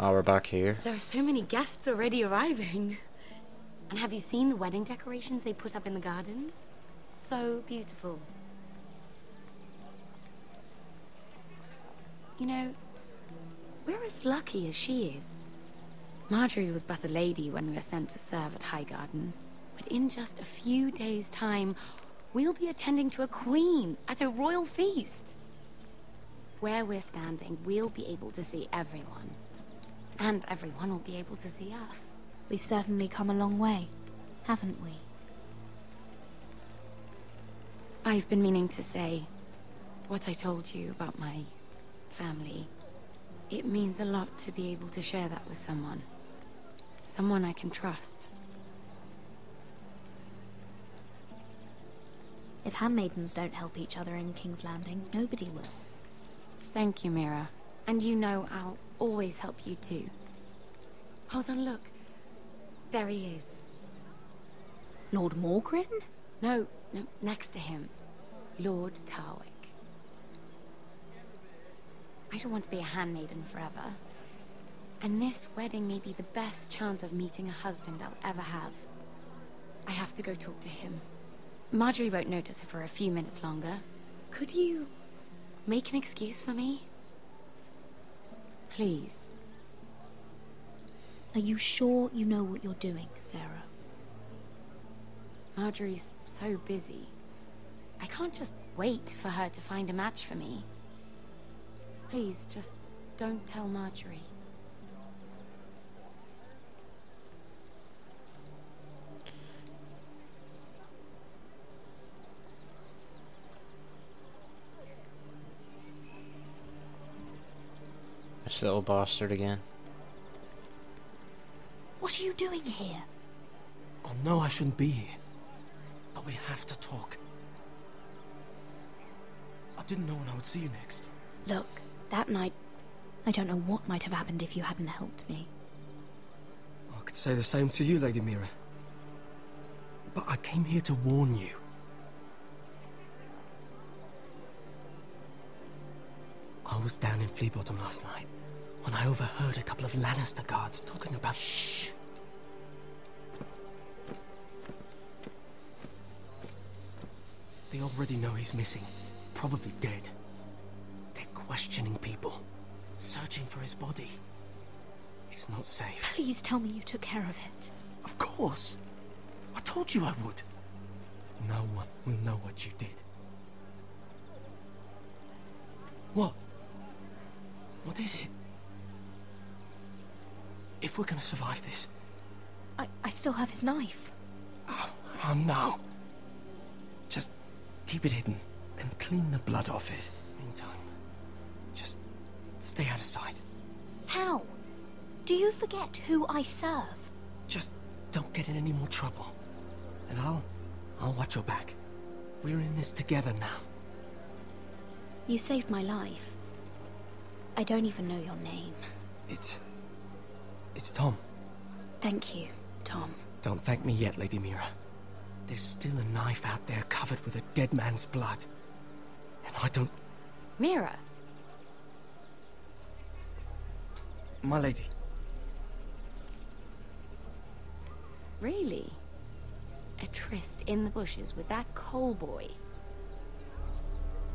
Oh, we're back here. There are so many guests already arriving. And have you seen the wedding decorations they put up in the gardens? So beautiful. You know, we're as lucky as she is. Marjorie was but a lady when we were sent to serve at Highgarden. But in just a few days' time, we'll be attending to a queen at a royal feast. Where we're standing, we'll be able to see everyone. And everyone will be able to see us. We've certainly come a long way, haven't we? I've been meaning to say what I told you about my family. It means a lot to be able to share that with someone. Someone I can trust. If handmaidens don't help each other in King's Landing, nobody will. Thank you, Mira. And you know I'll always help you too. Hold on, look. There he is. Lord Morgrin? No, next to him. Lord Tarwick. I don't want to be a handmaiden forever. And this wedding may be the best chance of meeting a husband I'll ever have. I have to go talk to him. Marjorie won't notice it for a few minutes longer. Could you make an excuse for me? Please. Are you sure you know what you're doing, Sarah? Marjorie's so busy. I can't just wait for her to find a match for me. Please, just don't tell Marjorie. This little bastard again. What are you doing here? Oh no, I shouldn't be here. But we have to talk. I didn't know when I would see you next. Look, that night... I don't know what might have happened if you hadn't helped me. I could say the same to you, Lady Mira. But I came here to warn you. I was down in Fleabottom last night when I overheard a couple of Lannister guards talking about... Shh! They already know he's missing. Probably dead. They're questioning people. Searching for his body. It's not safe. Please tell me you took care of it. Of course. I told you I would. No one will know what you did. What? What is it? If we're gonna survive this... I still have his knife. Oh no. Just keep it hidden and clean the blood off it. Meantime, just stay out of sight. How? Do you forget who I serve? Just don't get in any more trouble. And I'll watch your back. We're in this together now. You saved my life. I don't even know your name. It's Tom. Thank you, Tom. Don't thank me yet, Lady Mira. There's still a knife out there covered with a dead man's blood. And I don't... Mira! My lady. Really? A tryst in the bushes with that Cole boy?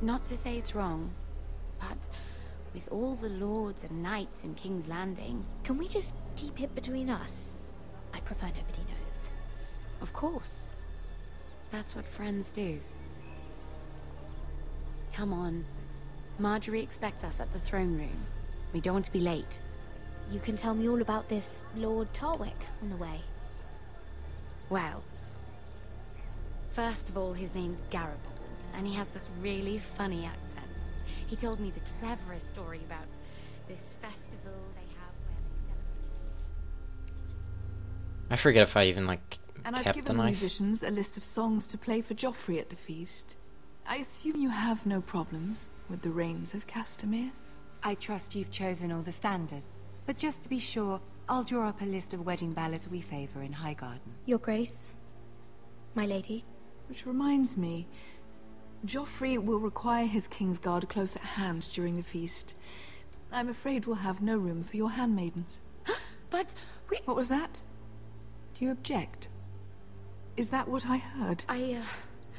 Not to say it's wrong, but with all the lords and knights in King's Landing... Can we just keep it between us? I prefer nobody knows. Of course. That's what friends do. Come on. Marjorie expects us at the throne room. We don't want to be late. You can tell me all about this Lord Tarwick on the way. Well, first of all, his name's Garibald, and he has this really funny accent. He told me the cleverest story about this festival they have where they celebrate... I forget if I even, like, And I've kept the given the knife. musicians a list of songs to play for Joffrey at the feast. I assume you have no problems with the Rains of Castamere? I trust you've chosen all the standards. But just to be sure, I'll draw up a list of wedding ballads we favor in Highgarden. Your Grace, my lady. Which reminds me, Joffrey will require his Kingsguard close at hand during the feast. I'm afraid we'll have no room for your handmaidens. But we... What was that? Do you object? Is that what I heard?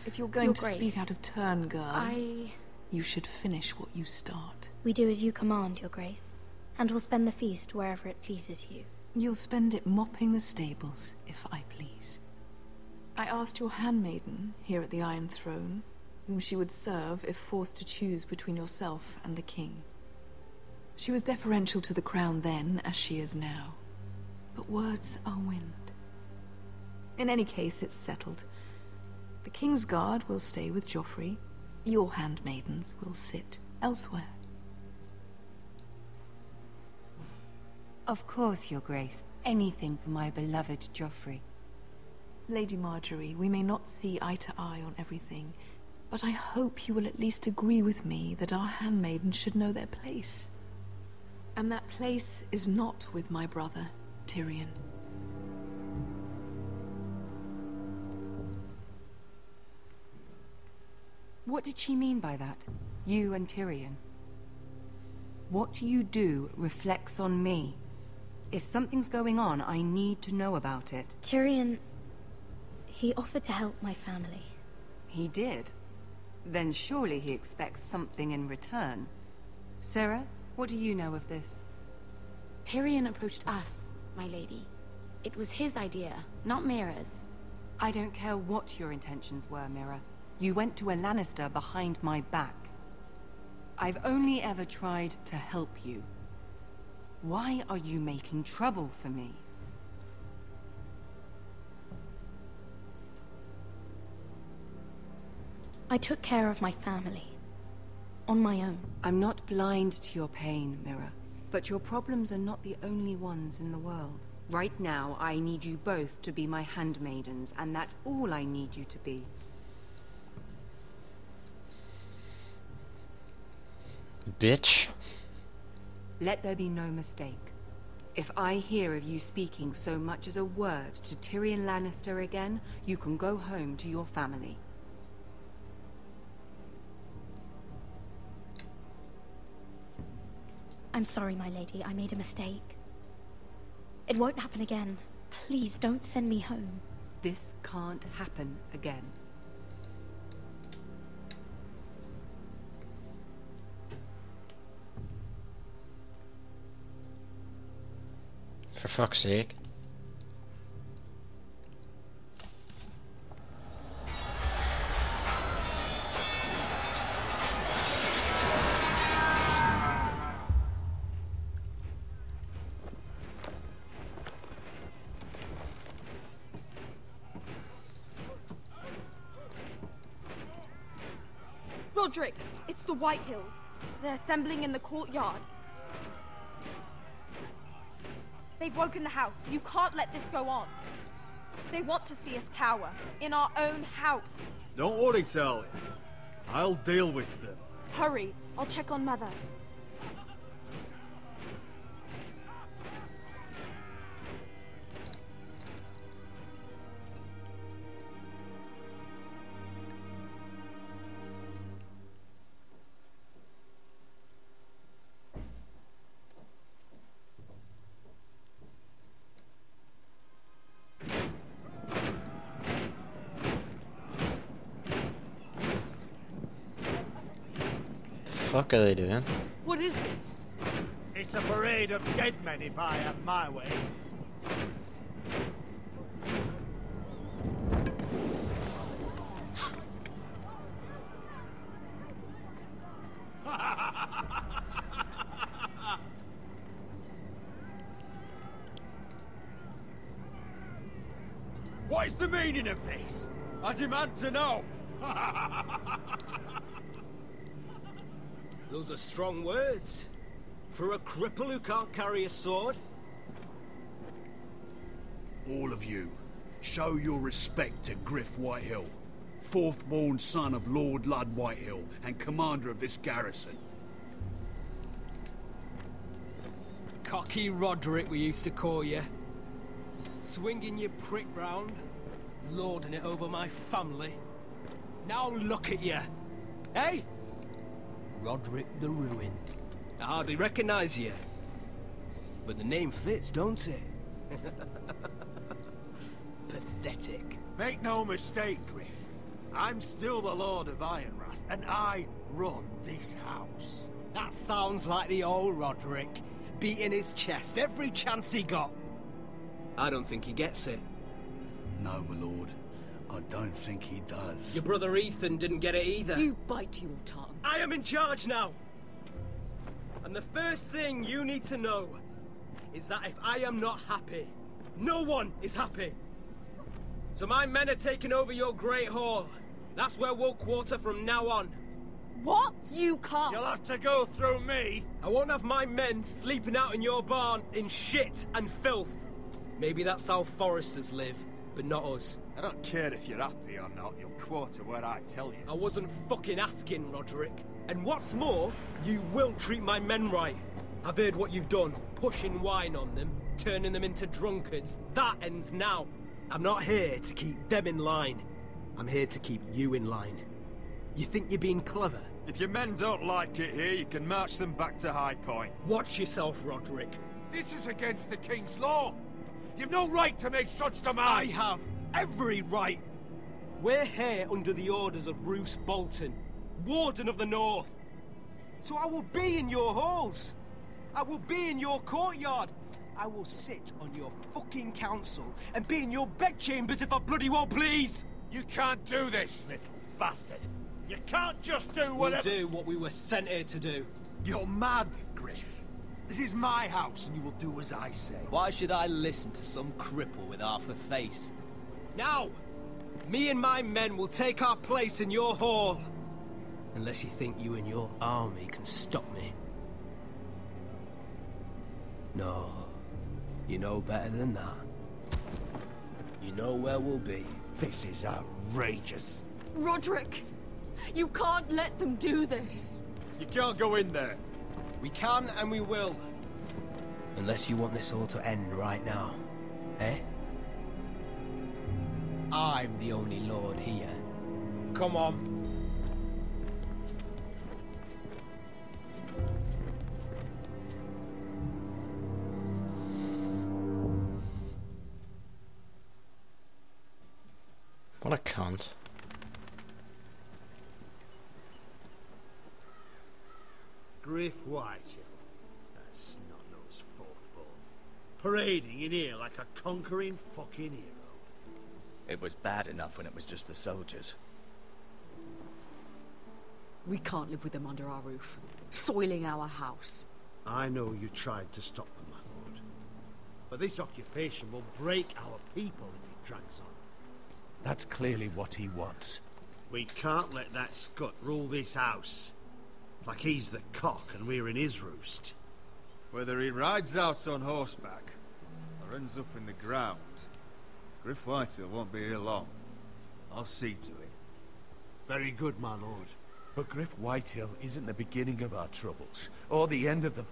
If you're going Your to Grace, speak out of turn, girl, you should finish what you start. We do as you command, Your Grace, and will spend the feast wherever it pleases you. You'll spend it mopping the stables, if I please. I asked your handmaiden, here at the Iron Throne, whom she would serve if forced to choose between yourself and the king. She was deferential to the crown then, as she is now. But words are wind. In any case, it's settled. The King's Guard will stay with Joffrey. Your handmaidens will sit elsewhere. Of course, Your Grace. Anything for my beloved Joffrey. Lady Marjorie, we may not see eye to eye on everything, but I hope you will at least agree with me that our handmaidens should know their place. And that place is not with my brother, Tyrion. What did she mean by that? You and Tyrion? What you do reflects on me. If something's going on, I need to know about it. Tyrion... he offered to help my family. He did? Then surely he expects something in return. Sarah, what do you know of this? Tyrion approached us, my lady. It was his idea, not Mira's. I don't care what your intentions were, Mira. You went to a Lannister behind my back. I've only ever tried to help you. Why are you making trouble for me? I took care of my family. On my own. I'm not blind to your pain, Mira. But your problems are not the only ones in the world. Right now, I need you both to be my handmaidens, and that's all I need you to be. Bitch. Let there be no mistake. If I hear of you speaking so much as a word to Tyrion Lannister again, you can go home to your family. I'm sorry, my lady. I made a mistake. It won't happen again. Please, don't send me home. This can't happen again. For fuck's sake. Roderick, it's the White Hills. They're assembling in the courtyard. They've woken the house. You can't let this go on. They want to see us cower. In our own house. Don't worry, Charlie. I'll deal with them. Hurry. I'll check on Mother. What the fuck are they doing? What is this? It's a parade of dead men if I have my way. What is the meaning of this? I demand to know. Those are strong words. For a cripple who can't carry a sword? All of you, show your respect to Griff Whitehill, fourth-born son of Lord Ludd Whitehill and commander of this garrison. Cocky Roderick, we used to call you. Swinging your prick round, lording it over my family. Now look at you. Hey? Roderick the Ruined. I hardly recognize you. But the name fits, don't it? Pathetic. Make no mistake, Griff. I'm still the Lord of Ironrath, and I run this house. That sounds like the old Roderick, beating his chest every chance he got. I don't think he gets it. No, my lord. I don't think he does. Your brother Ethan didn't get it either. You bite your tongue. I am in charge now! And the first thing you need to know is that if I am not happy, no one is happy. So my men are taking over your Great Hall. That's where we'll quarter from now on. What? You can't. You'll have to go through me. I won't have my men sleeping out in your barn in shit and filth. Maybe that's how Foresters live, but not us. I don't care if you're happy or not. You'll quarter where I tell you. I wasn't fucking asking, Roderick. And what's more, you will treat my men right. I've heard what you've done, pushing wine on them, turning them into drunkards. That ends now. I'm not here to keep them in line. I'm here to keep you in line. You think you're being clever? If your men don't like it here, you can march them back to High Point. Watch yourself, Roderick. This is against the King's law. You've no right to make such demands. I have every right. We're here under the orders of Roose Bolton, Warden of the North. So I will be in your halls. I will be in your courtyard. I will sit on your fucking council and be in your bedchambers if I bloody well please. You can't do this, little bastard. You can't just do whatever... We'll do what we were sent here to do. You're mad, Griff. This is my house and you will do as I say. Why should I listen to some cripple with half a face? Now, me and my men will take our place in your hall. Unless you think you and your army can stop me. No, you know better than that. You know where we'll be. This is outrageous. Roderick, you can't let them do this. You can't go in there. We can and we will. Unless you want this all to end right now. Eh? I'm the only lord here. Come on. What a cunt. Griff Whitehill. That's not those fourth-born. Parading in here like a conquering fucking hero. It was bad enough when it was just the soldiers. We can't live with them under our roof, soiling our house. I know you tried to stop them, my lord. But this occupation will break our people if it drags on. That's clearly what he wants. We can't let that scut rule this house. Like he's the cock and we're in his roost. Whether he rides out on horseback or ends up in the ground, Griff Whitehill won't be here long. I'll see to it. Very good, my lord. But Griff Whitehill isn't the beginning of our troubles, or the end of them.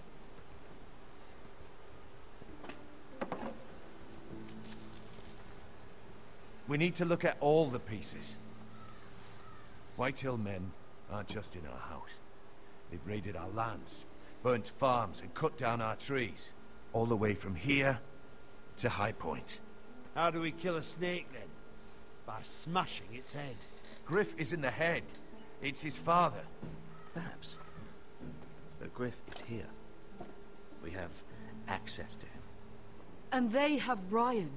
We need to look at all the pieces. Whitehill men aren't just in our house. They've raided our lands, burnt farms and cut down our trees. All the way from here to High Point. How do we kill a snake then? By smashing its head. Griff isn't the head. It's his father. Perhaps. But Griff is here. We have access to him. And they have Ryan.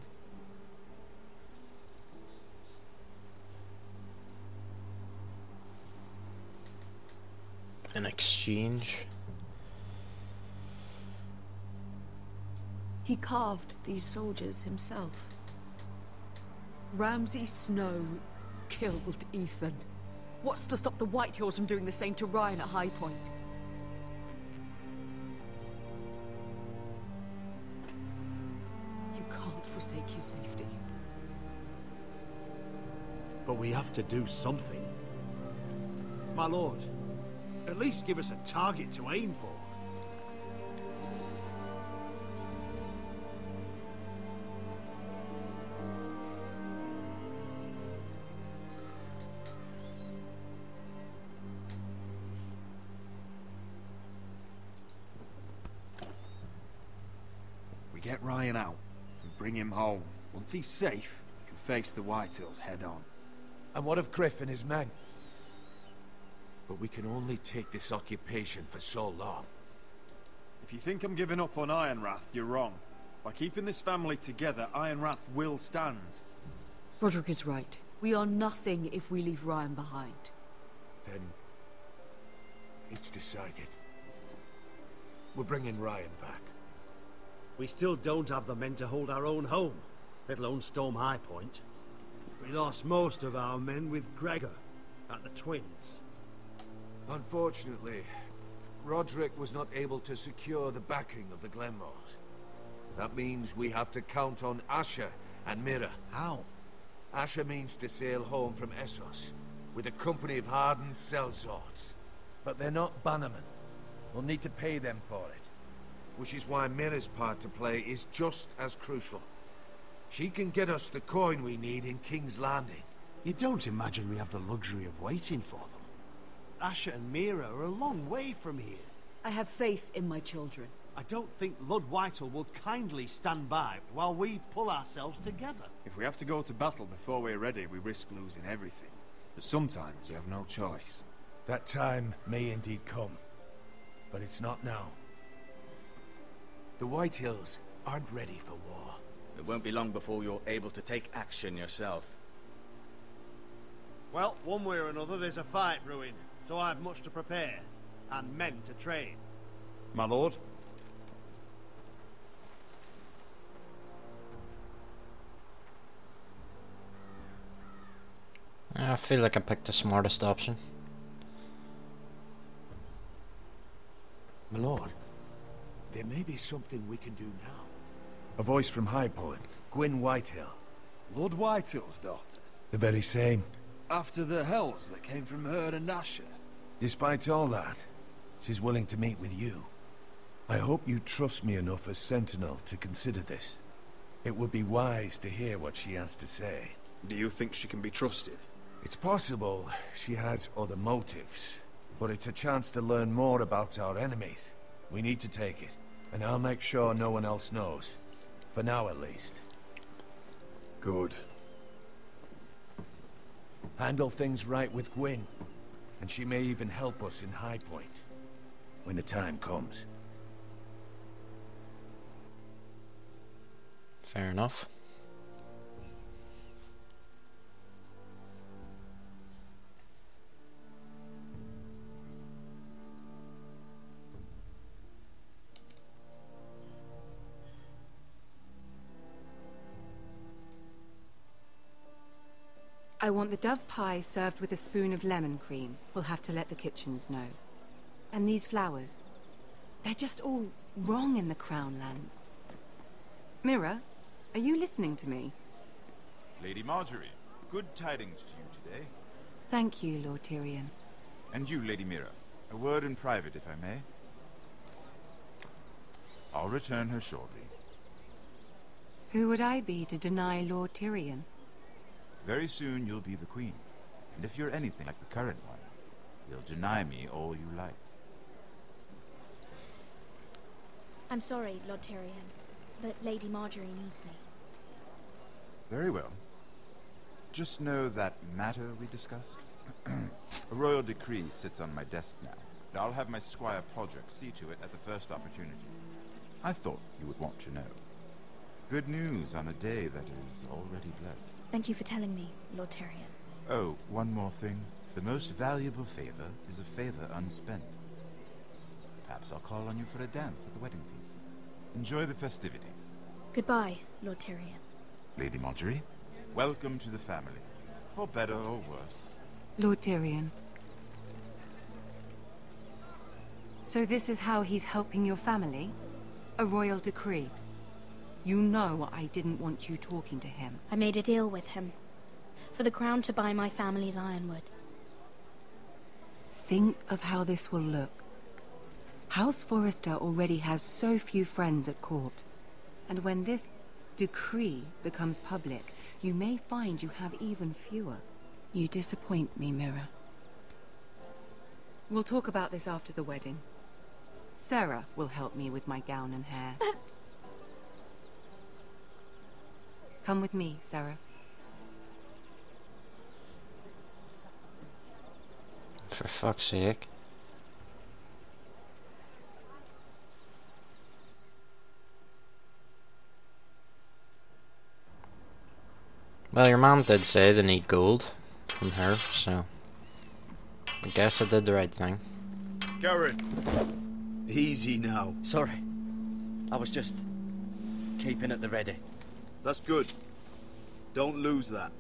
An exchange? He carved these soldiers himself. Ramsay Snow killed Ethan. What's to stop the Whitehills from doing the same to Ryan at High Point? You can't forsake his safety. But we have to do something. My lord, at least give us a target to aim for. get Ryan out and bring him home. Once he's safe, he can face the Whitehills head on. And what of Griff and his men? But we can only take this occupation for so long. If you think I'm giving up on Ironrath, you're wrong. By keeping this family together, Ironrath will stand. Roderick is right. We are nothing if we leave Ryan behind. Then it's decided. We're bringing Ryan back. We still don't have the men to hold our own home, let alone storm High Point. We lost most of our men with Gregor at the Twins. Unfortunately, Roderick was not able to secure the backing of the Glenmores. That means we have to count on Asher and Mira. How? Asher means to sail home from Essos with a company of hardened sellswords. But they're not bannermen. We'll need to pay them for it. Which is why Mira's part to play is just as crucial. She can get us the coin we need in King's Landing. You don't imagine we have the luxury of waiting for them? Asher and Mira are a long way from here. I have faith in my children. I don't think Lord Whitehill will kindly stand by while we pull ourselves together. If we have to go to battle before we're ready, we risk losing everything. But sometimes you have no choice. That time may indeed come, but it's not now. The Whitehills aren't ready for war. It won't be long before you're able to take action yourself. Well, one way or another there's a fight brewing, so I've much to prepare, and men to train. My lord? I feel like I picked the smartest option. My lord, there may be something we can do now. A voice from High Point, Gwyn Whitehill. Lord Whitehill's daughter? The very same. After the hells that came from her and Asher? Despite all that, she's willing to meet with you. I hope you trust me enough as Sentinel to consider this. It would be wise to hear what she has to say. Do you think she can be trusted? It's possible she has other motives, but it's a chance to learn more about our enemies. We need to take it, and I'll make sure no one else knows. For now, at least. Good. Handle things right with Gwyn, and she may even help us in High Point, when the time comes. Fair enough. I want the dove pie served with a spoon of lemon cream. We'll have to let the kitchens know. And these flowers. They're just all wrong in the Crown lands. Mira, are you listening to me? Lady Marjorie, good tidings to you today. Thank you, Lord Tyrion. And you, Lady Mira. A word in private, if I may. I'll return her shortly. Who would I be to deny Lord Tyrion? Very soon you'll be the queen. And if you're anything like the current one, you'll deny me all you like. I'm sorry, Lord Tyrion, but Lady Marjorie needs me. Very well. Just know that matter we discussed? A royal decree sits on my desk now, and I'll have my Squire Podrick see to it at the first opportunity. I thought you would want to know. Good news on a day that is already blessed. Thank you for telling me, Lord Tyrion. Oh, one more thing. The most valuable favor is a favor unspent. Perhaps I'll call on you for a dance at the wedding feast. Enjoy the festivities. Goodbye, Lord Tyrion. Lady Marjorie, welcome to the family. For better or worse. Lord Tyrion. So this is how he's helping your family? A royal decree? You know I didn't want you talking to him. I made a deal with him. For the crown to buy my family's ironwood. Think of how this will look. House Forrester already has so few friends at court. And when this decree becomes public, you may find you have even fewer. You disappoint me, Mira. We'll talk about this after the wedding. Sarah will help me with my gown and hair. Come with me, Sarah. For fuck's sake. Well, your mom did say they need gold from her, so I guess I did the right thing. Garrett! Easy now. Sorry. I was just keeping at the ready. That's good. Don't lose that.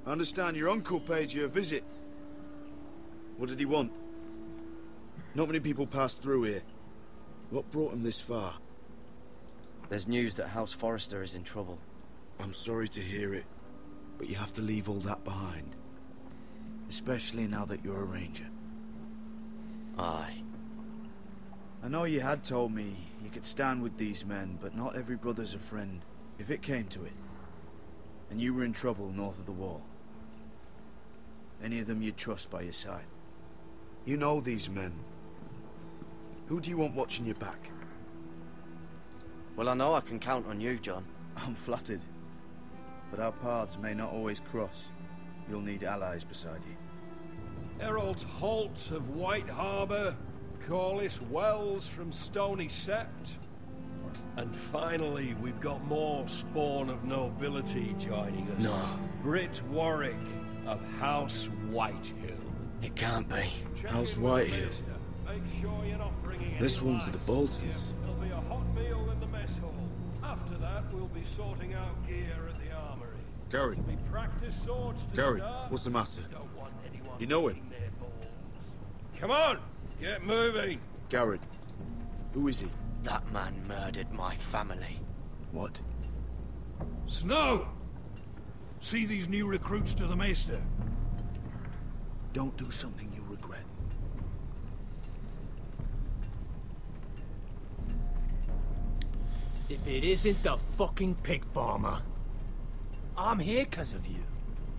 I understand your uncle paid you a visit. What did he want? Not many people pass through here. What brought him this far? There's news that House Forrester is in trouble. I'm sorry to hear it, but you have to leave all that behind. Especially now that you're a ranger. Aye. I know you had told me you could stand with these men, but not every brother's a friend, if it came to it. And you were in trouble north of the wall. Any of them you'd trust by your side. You know these men. Who do you want watching your back? Well, I know I can count on you, John. I'm flattered. But our paths may not always cross. You'll need allies beside you. Harold Holt of White Harbour, Corliss Wells from Stony Sept. And finally, we've got more spawn of nobility joining us. No. Britt Warwick of House Whitehill. It can't be. House Whitehill. This one for the Boltons. There'll be a hot meal in the mess hall. After that, we'll be sorting out gear at the armory. Gary. There'll be practice swords to Gary, start. what's the matter? Don't want anyone You know him? eating their balls. Come on, get moving. Garrett. Who is he? That man murdered my family. What? Snow! See these new recruits to the Maester? Don't do something you'll regret. If it isn't the fucking pig farmer. I'm here 'cause of you.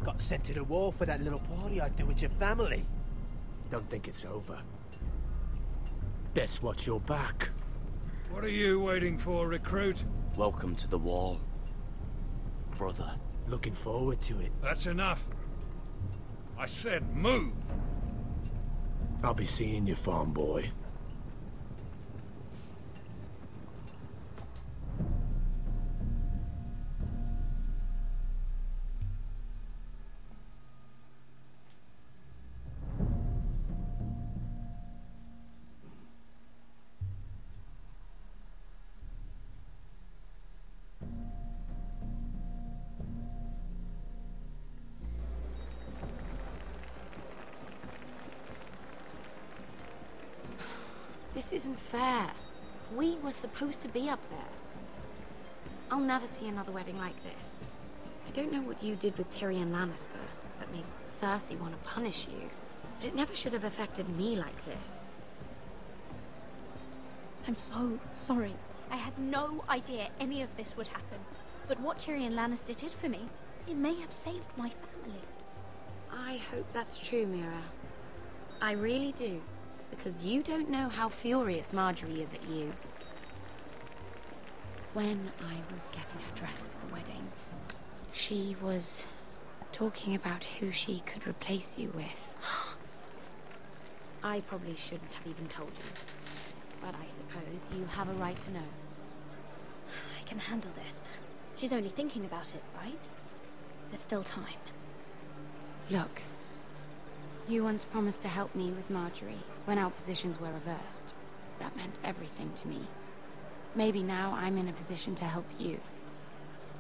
Got sent to the war for that little party I did with your family. Don't think it's over. Best watch your back. What are you waiting for, recruit? Welcome to the wall, brother. Looking forward to it. That's enough. I said move. I'll be seeing you, farm boy. This isn't fair. We were supposed to be up there. I'll never see another wedding like this. I don't know what you did with Tyrion Lannister that made Cersei want to punish you, but it never should have affected me like this. I'm so sorry. I had no idea any of this would happen. But what Tyrion Lannister did for me, it may have saved my family. I hope that's true, Mira. I really do. Because you don't know how furious Marjorie is at you. When I was getting her dressed for the wedding, she was talking about who she could replace you with. I probably shouldn't have even told you. But I suppose you have a right to know. I can handle this. She's only thinking about it, right? There's still time. Look. You once promised to help me with Marjorie when our positions were reversed. That meant everything to me. Maybe now I'm in a position to help you.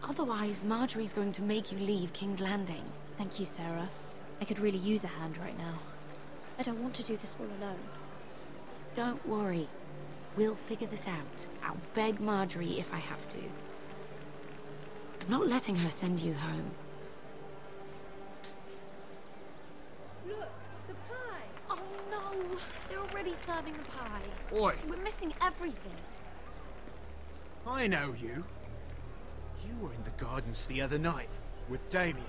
Otherwise, Marjorie's going to make you leave King's Landing. Thank you, Sarah. I could really use a hand right now. I don't want to do this all alone. Don't worry. We'll figure this out. I'll beg Marjorie if I have to. I'm not letting her send you home. Oh no! They're already serving the pie. Oi! We're missing everything. I know you. You were in the gardens the other night with Damien.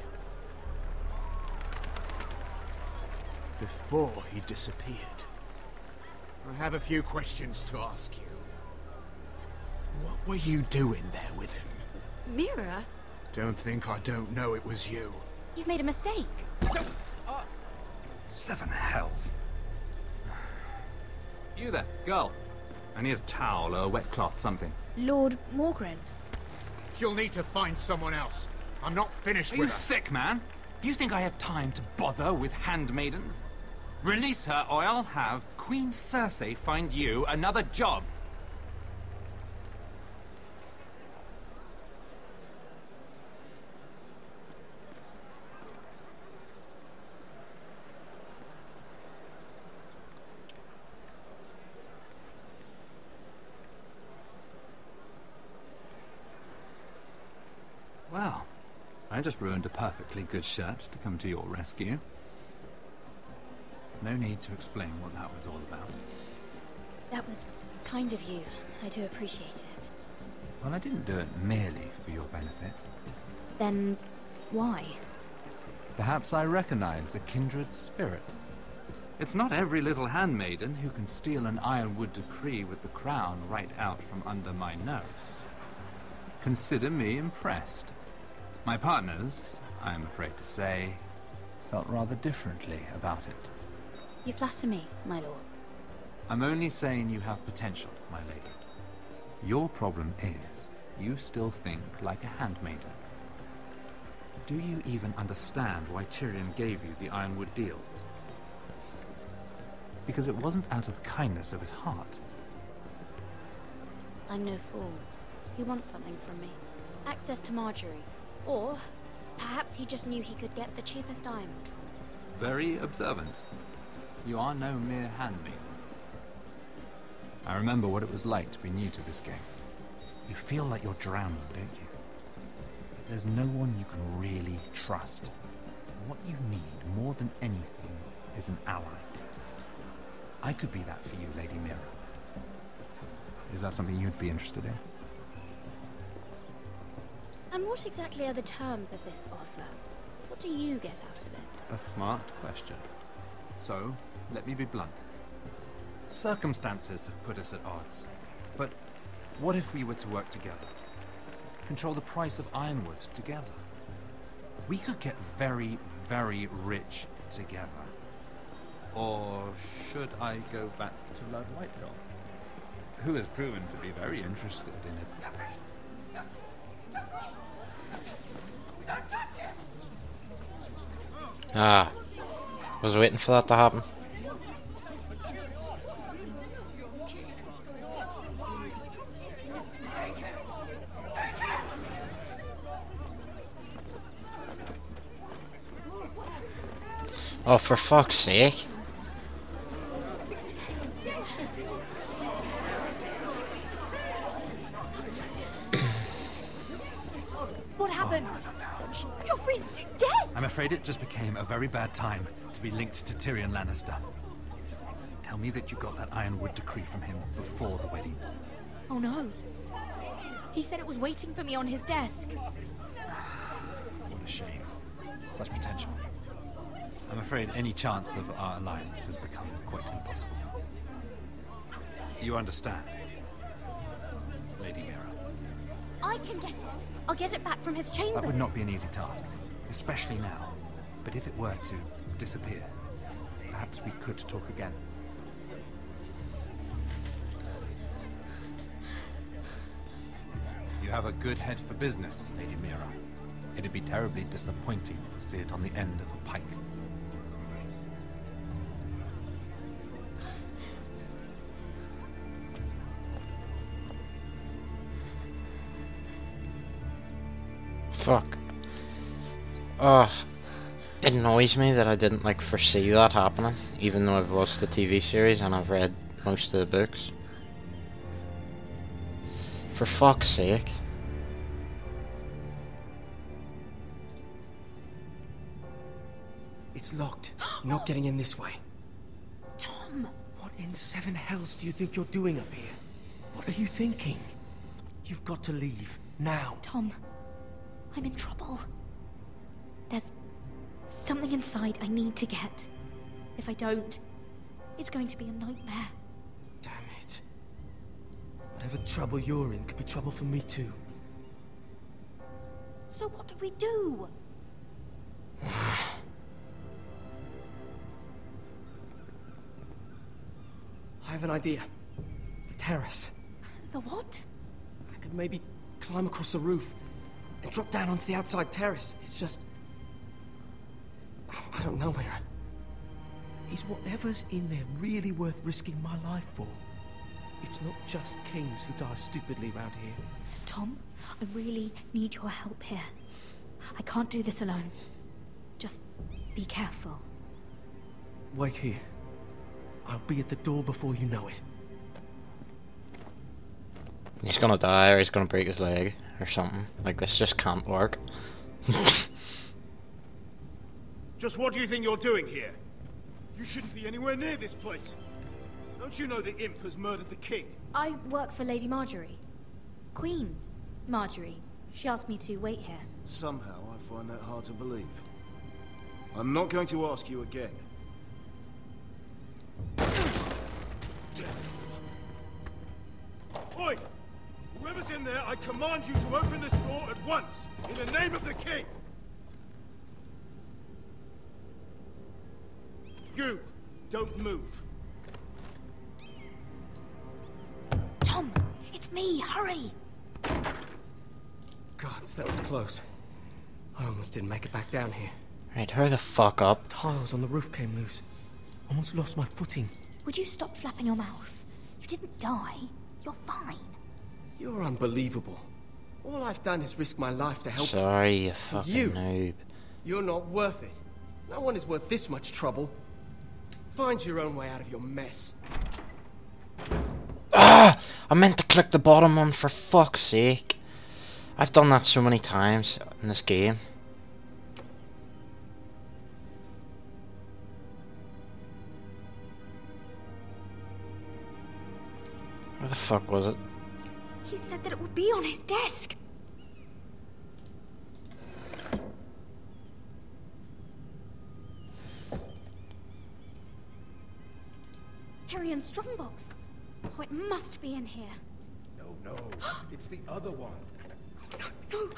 Before he disappeared. I have a few questions to ask you. What were you doing there with him? Mira? Don't think I don't know it was you. You've made a mistake. 7 hells. You there, girl. I need a towel or a wet cloth, something. Lord Morgren. You'll need to find someone else. I'm not finished Are with you her. sick, man? You think I have time to bother with handmaidens? Release her, or I'll have Queen Cersei find you another job. Well, I just ruined a perfectly good shirt to come to your rescue. No need to explain what that was all about. That was kind of you. I do appreciate it. Well, I didn't do it merely for your benefit. Then, why? Perhaps I recognize a kindred spirit. It's not every little handmaiden who can steal an Ironwood decree with the crown right out from under my nose. Consider me impressed. My partners, I am afraid to say, felt rather differently about it. You flatter me, my lord. I'm only saying you have potential, my lady. Your problem is, you still think like a handmaiden. Do you even understand why Tyrion gave you the Ironwood deal? Because it wasn't out of the kindness of his heart. I'm no fool. He wants something from me. Access to Marjorie. Or, perhaps he just knew he could get the cheapest ironwood for me. Very observant. You are no mere handmaiden. I remember what it was like to be new to this game. You feel like you're drowning, don't you? But there's no one you can really trust. What you need, more than anything, is an ally. I could be that for you, Lady Mira. Is that something you'd be interested in? And what exactly are the terms of this offer? What do you get out of it? A smart question. So, let me be blunt. Circumstances have put us at odds. But what if we were to work together? Control the price of Ironwood together? We could get very, very rich together. Or should I go back to Lord Whitehill, who has proven to be very interested in it? Ah, was waiting for that to happen. Oh, for fuck's sake. What happened? Joffrey's dead! I'm afraid it just became a very bad time to be linked to Tyrion Lannister. Tell me that you got that Ironwood decree from him before the wedding. Oh no. He said it was waiting for me on his desk. What a shame. Such potential. I'm afraid any chance of our alliance has become quite impossible. You understand, Lady Mira? I can get it. I'll get it back from his chambers. That would not be an easy task, especially now. But if it were to disappear, perhaps we could talk again. You have a good head for business, Lady Mira. It'd be terribly disappointing to see it on the end of a pike. Fuck. It annoys me that I didn't like foresee that happening, even though I've watched the TV series and I've read most of the books. For fuck's sake. It's locked. You're not getting in this way. Tom! What in 7 hells do you think you're doing up here? What are you thinking? You've got to leave. Now. Tom, I'm in trouble. There's something inside I need to get. If I don't, it's going to be a nightmare. Damn it. Whatever trouble you're in could be trouble for me too. So what do we do? I have an idea. The terrace. The what? I could maybe climb across the roof and drop down onto the outside terrace. It's just... I don't know, Mira. Is whatever's in there really worth risking my life for? It's not just kings who die stupidly around here. Tom, I really need your help here. I can't do this alone. Just be careful. Wait here. I'll be at the door before you know it. He's gonna die or he's gonna break his leg or something. Like, this just can't work. Just what do you think you're doing here? You shouldn't be anywhere near this place. Don't you know the imp has murdered the king? I work for Lady Marjorie. Queen Marjorie. She asked me to wait here. Somehow I find that hard to believe. I'm not going to ask you again. Oi! Whoever's in there, I command you to open this door at once, in the name of the king! You, don't move. Tom, it's me, hurry! Gods, that was close. I almost didn't make it back down here. Right, hurry the fuck up. Tiles on the roof came loose. Almost lost my footing. Would you stop flapping your mouth? You didn't die. You're fine. You're unbelievable. All I've done is risk my life to help you. Sorry, you fucking noob. You're not worth it. No one is worth this much trouble. Find your own way out of your mess. Ah! I meant to click the bottom one, for fuck's sake. I've done that so many times in this game. Where the fuck was it? He said that it would be on his desk. Tyrion's strongbox. Oh, it must be in here. No, it's the other one. No.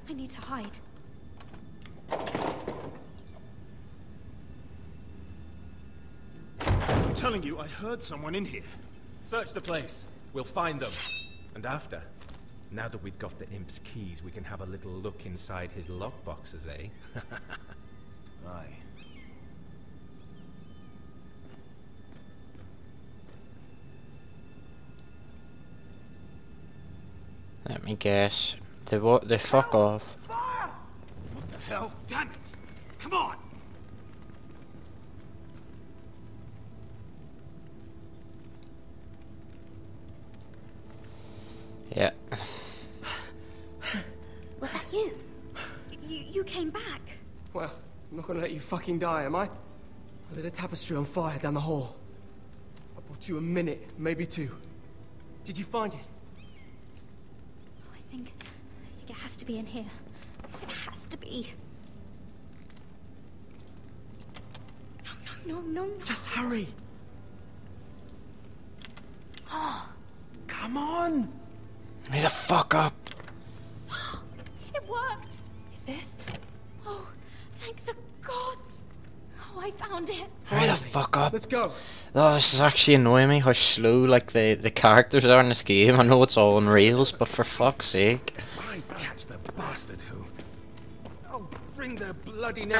I need to hide. I'm telling you, I heard someone in here. Search the place. We'll find them. And after, now that we've got the imp's keys, we can have a little look inside his lockboxes, eh? Aye. Let me guess. They fuck off. What the hell? Damn it! Come on! Yeah. Was that you? You came back. Well, I'm not gonna let you fucking die, am I? I lit a tapestry on fire down the hall. I bought you a minute, maybe two. Did you find it? I think it has to be in here. It has to be. No. Just hurry. Oh. Come on. Hurry the fuck up. It worked. Is this? Oh, thank the gods. Oh, I found it. Hurry the fuck up. Let's go. Oh, this is actually annoying me how slow like the characters are in this game. I know it's all on rails, but for fuck's sake. I catch the bastard who... I'll bring their bloody neck.